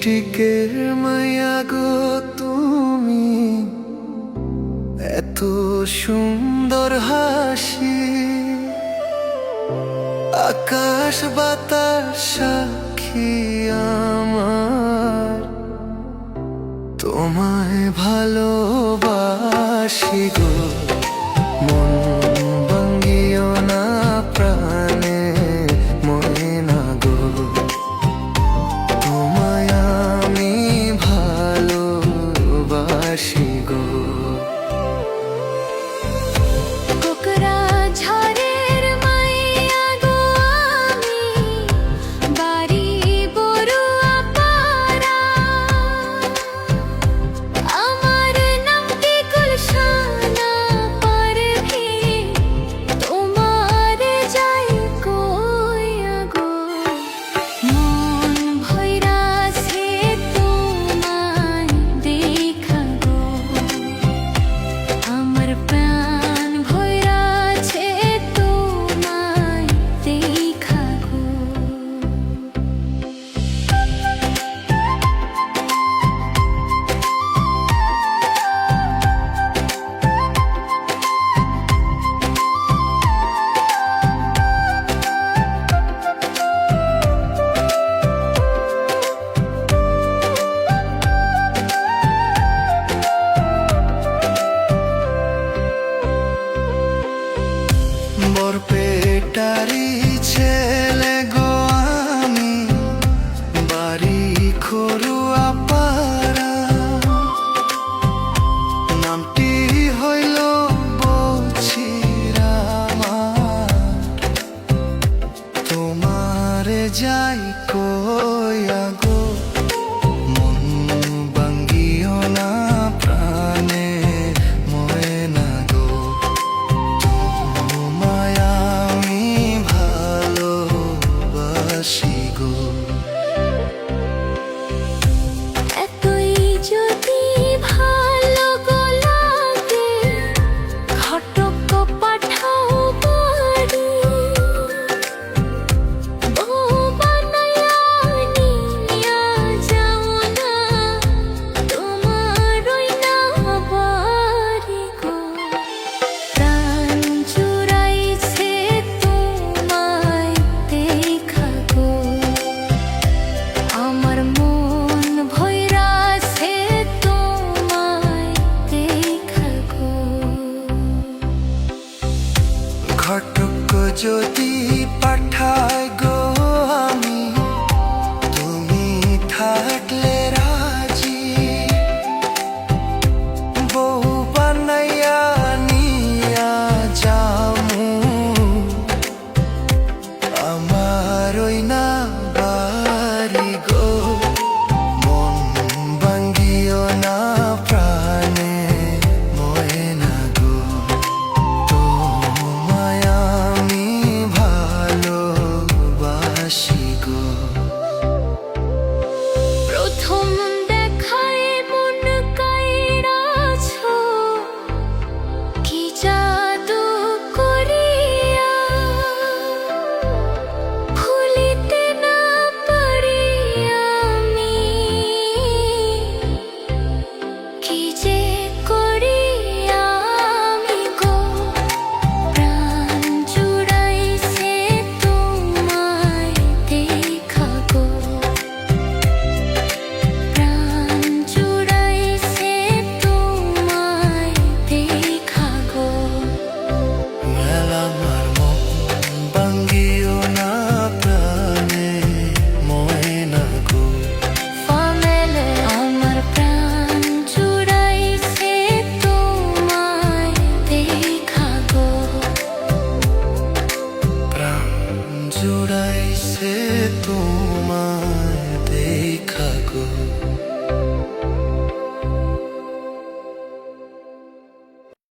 লিপস্টিকের মায়া গো তুমি, এত সুন্দর হাসি, আকাশ বাতাস সাক্ষী আমার, তোমায় ভালোবাসি গো। মন ভাঙ্গিও না প্রাণে ময়না গো, তোমায় আমি ভালোবাসি গো। বরপেটারি ছেলে গো আমি, বাড়ি খরুয়া পাড়া, নামটি হইল বছিরামা, তোমারে যাই কইয়া গো। মন ভাঙ্গিও না প্রাণে ময়না গো, তোমায় আমি ভালোবাসি গো। এতই যদি ভালো গো লাগে, ঘটক পাঠাও বাড়ি, বউ বানাইয়া নিয়া যাও না তোমার ওই না বাড়ি গো। প্রাণ জুড়াইছে তোমায় দেখা গো, আমার মন ভইরাছে তোমায় দেখা গো। ঘটক যদি পাঠায় গো